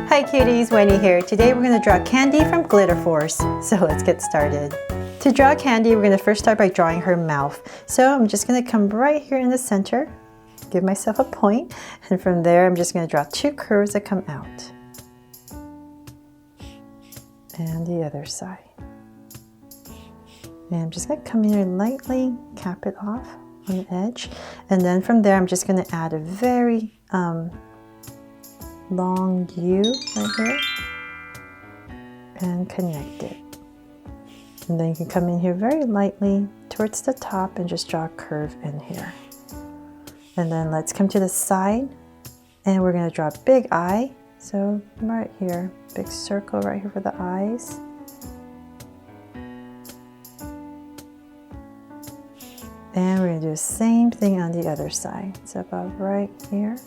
Hi cuties, Wendy here. Today we're going to draw Candy from Glitter Force. So let's get started. To draw Candy, we're going to first start by drawing her mouth. So I'm just going to come right here in the center, give myself a point, and from there I'm just going to draw two curves that come out. And the other side. And I'm just going to come in here and lightly cap it off on the edge. And then from there I'm just going to add a very long U right here and connect it. And then you can come in here very lightly towards the top and just draw a curve in here. And then let's come to the side and we're going to draw a big eye. So right here, big circle right here for the eyes. And we're going to do the same thing on the other side. So about right here.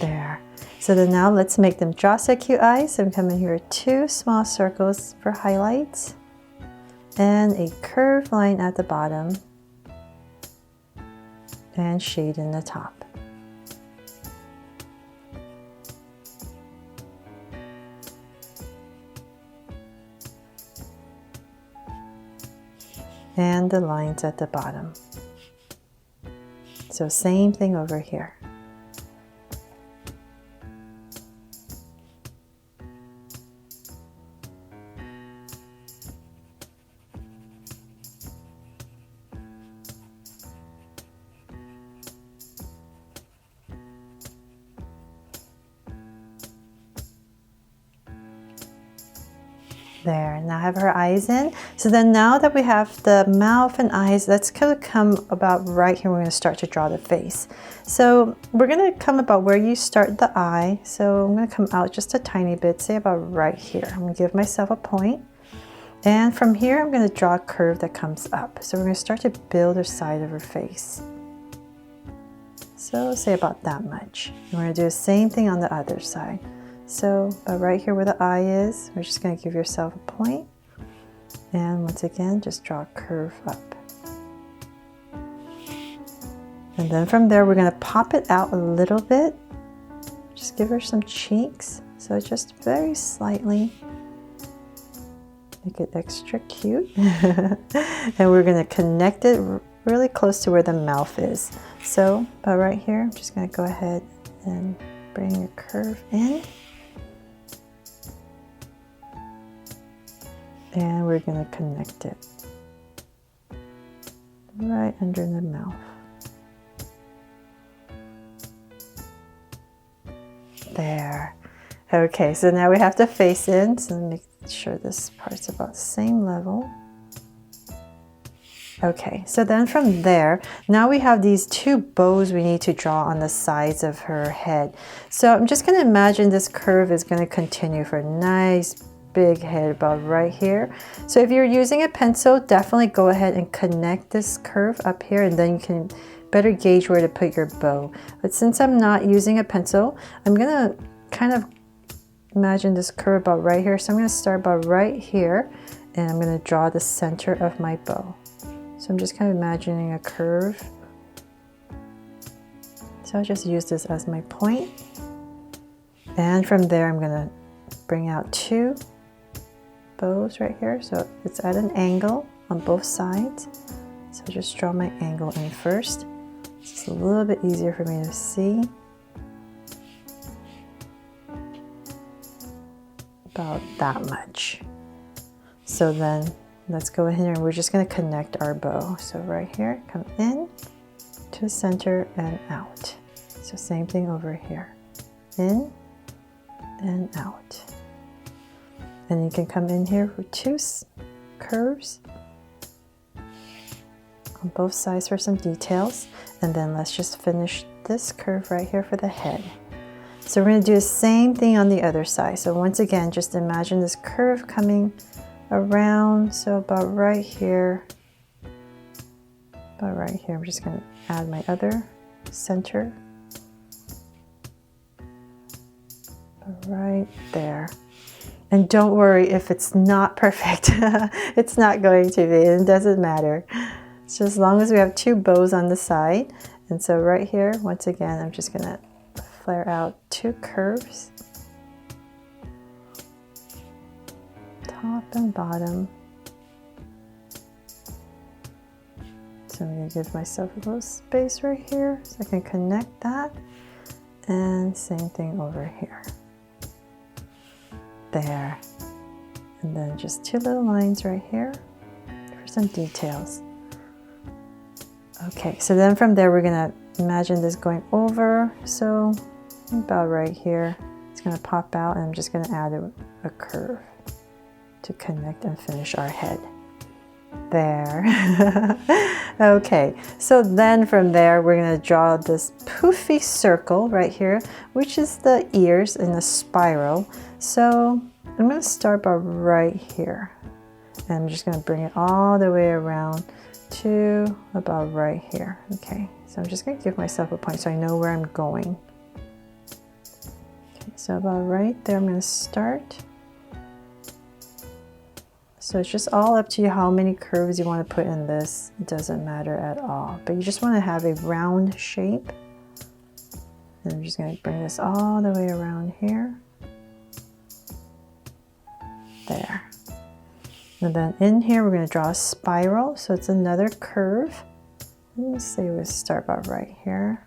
There. So then now let's make them just like cute eyes. So I'm coming here with two small circles for highlights and a curved line at the bottom and shade in the top. And the lines at the bottom. So same thing over here. There, now I have her eyes in. So then now that we have the mouth and eyes, let's kind of come about right here. We're going to start to draw the face. So we're going to come about where you start the eye. So I'm going to come out just a tiny bit, say about right here. I'm going to give myself a point. And from here, I'm going to draw a curve that comes up. So we're going to start to build the side of her face. So say about that much. And we're going to do the same thing on the other side. So right here where the eye is, we're just going to give yourself a point. And once again, just draw a curve up. And then from there, we're going to pop it out a little bit. Just give her some cheeks. So just very slightly. Make it extra cute. And we're going to connect it really close to where the mouth is. So right here, I'm just going to go ahead and bring a curve in. And we're going to connect it right under the mouth. There. Okay, so now we have the face in. So make sure this part's about the same level. Okay, so then from there, now we have these two bows we need to draw on the sides of her head. So I'm just going to imagine this curve is going to continue for a nice big head about right here. So if you're using a pencil, definitely go ahead and connect this curve up here and then you can better gauge where to put your bow. But since I'm not using a pencil, I'm gonna kind of imagine this curve about right here. So I'm gonna start about right here and I'm gonna draw the center of my bow. So I'm just kind of imagining a curve. So I'll just use this as my point. And from there, I'm gonna bring out two bows right here, so it's at an angle on both sides. So just draw my angle in first. It's a little bit easier for me to see. About that much. So then let's go in here and we're just going to connect our bow. So right here, come in to the center and out. So same thing over here. In and out. And you can come in here for two curves on both sides for some details. And then let's just finish this curve right here for the head. So we're going to do the same thing on the other side. So once again, just imagine this curve coming around. So about right here. About right here. I'm just going to add my other center. Right there. And don't worry if it's not perfect. It's not going to be. It doesn't matter. It's just as long as we have 2 bows on the side. And so right here, once again, I'm just going to flare out 2 curves. Top and bottom. So I'm going to give myself a little space right here so I can connect that. And same thing over here. There. And then just 2 little lines right here for some details. Okay, so then from there we're going to imagine this going over. So about right here, it's going to pop out, and I'm just going to add a curve to connect and finish our head. There. Okay, so then from there we're going to draw this poofy circle right here, which is the ears in a spiral. So I'm going to start about right here, and I'm just going to bring it all the way around to about right here. Okay, so I'm just going to give myself a point so I know where I'm going. Okay, so about right there I'm going to start. So it's just all up to you how many curves you want to put in this. It doesn't matter at all, but you just want to have a round shape. And I'm just going to bring this all the way around here. There. And then in here we're going to draw a spiral, so it's another curve. Let's say we'll start about right here.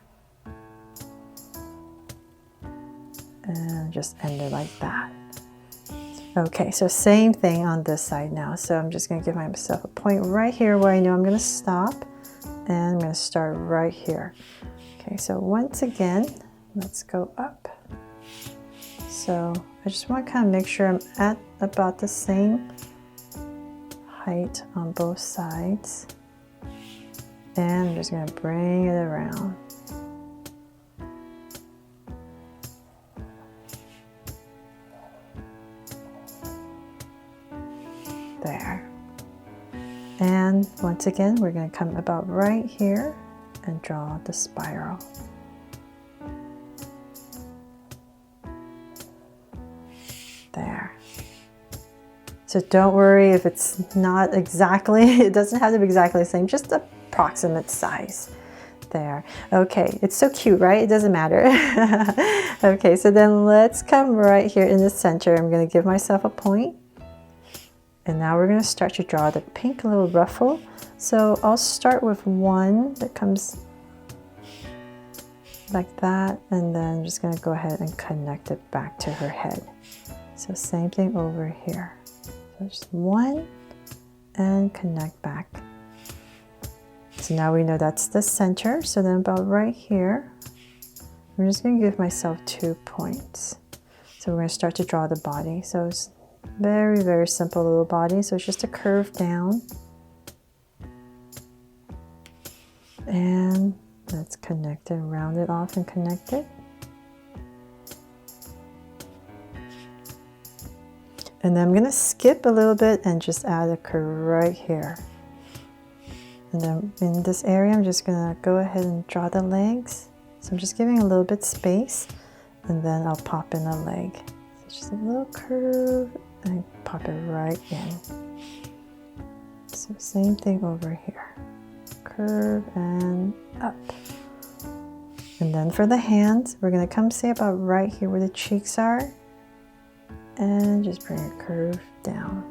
And just end it like that. Okay, so same thing on this side now. So I'm just going to give myself a point right here where I know I'm going to stop. And I'm going to start right here. Okay, so once again, let's go up. So I just want to kind of make sure I'm at about the same height on both sides. And I'm just going to bring it around. There. And once again, we're going to come about right here and draw the spiral. There. So don't worry if it's not exactly, it doesn't have to be exactly the same, just approximate size. There. Okay, it's so cute, right? It doesn't matter. Okay, so then let's come right here in the center. I'm going to give myself a point. And now we're going to start to draw the pink little ruffle. So I'll start with one that comes like that, and then I'm just going to go ahead and connect it back to her head. So same thing over here. So just one and connect back. So now we know that's the center. So then about right here, I'm just going to give myself 2 points. So we're going to start to draw the body. So it's very, very simple little body. So it's just a curve down. And let's connect it, round it off and connect it. And then I'm going to skip a little bit and just add a curve right here. And then in this area, I'm just going to go ahead and draw the legs. So I'm just giving a little bit space, and then I'll pop in a leg. So just a little curve, and pop it right in. So same thing over here. Curve and up. And then for the hands, we're going to come say about right here where the cheeks are. And just bring a curve down.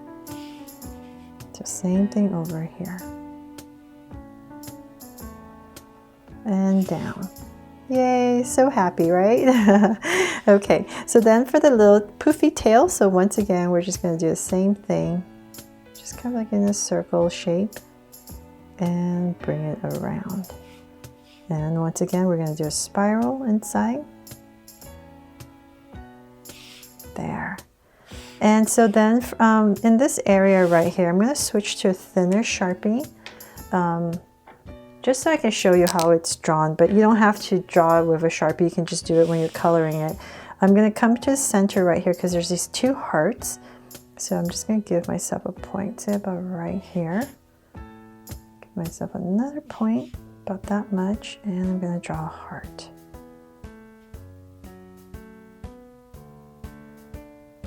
So same thing over here. And down. Yay, so happy, right? Okay, so then for the little poofy tail, so once again, we're just going to do the same thing. Just kind of like in a circle shape. And bring it around. And once again, we're going to do a spiral inside. There. And so then in this area right here, I'm going to switch to a thinner Sharpie, just so I can show you how it's drawn, but you don't have to draw it with a Sharpie. You can just do it when you're coloring it. I'm going to come to the center right here because there's these 2 hearts. So I'm just going to give myself a point, say about right here. Give myself another point, about that much, and I'm going to draw a heart.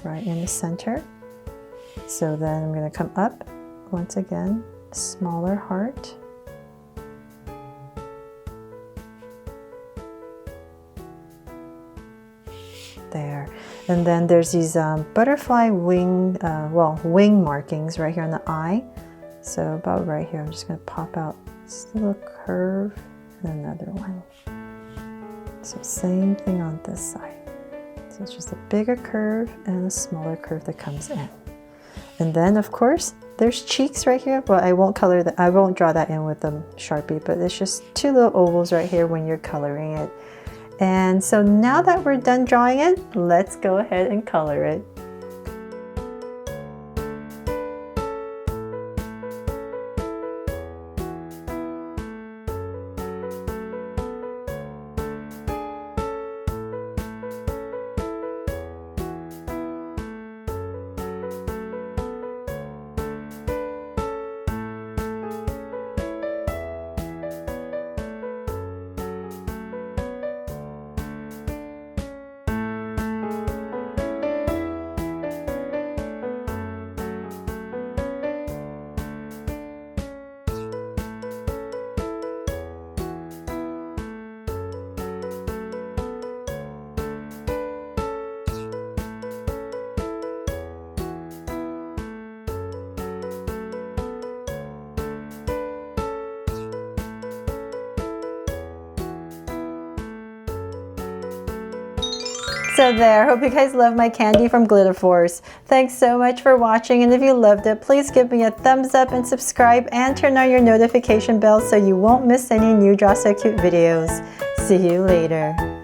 right in the center. So then I'm going to come up once again, smaller heart. There. And then there's these butterfly wing, wing markings right here on the eye. So about right here, I'm just going to pop out just a little curve and another one. So same thing on this side. So it's just a bigger curve and a smaller curve that comes in. And then of course, there's cheeks right here, but I won't color that. I won't draw that in with the Sharpie, but it's just two little ovals right here when you're coloring it. And so now that we're done drawing it, let's go ahead and color it. So there, hope you guys love my candy from Glitter Force. Thanks so much for watching, and if you loved it, please give me a thumbs up and subscribe and turn on your notification bell so you won't miss any new Draw So Cute videos. See you later.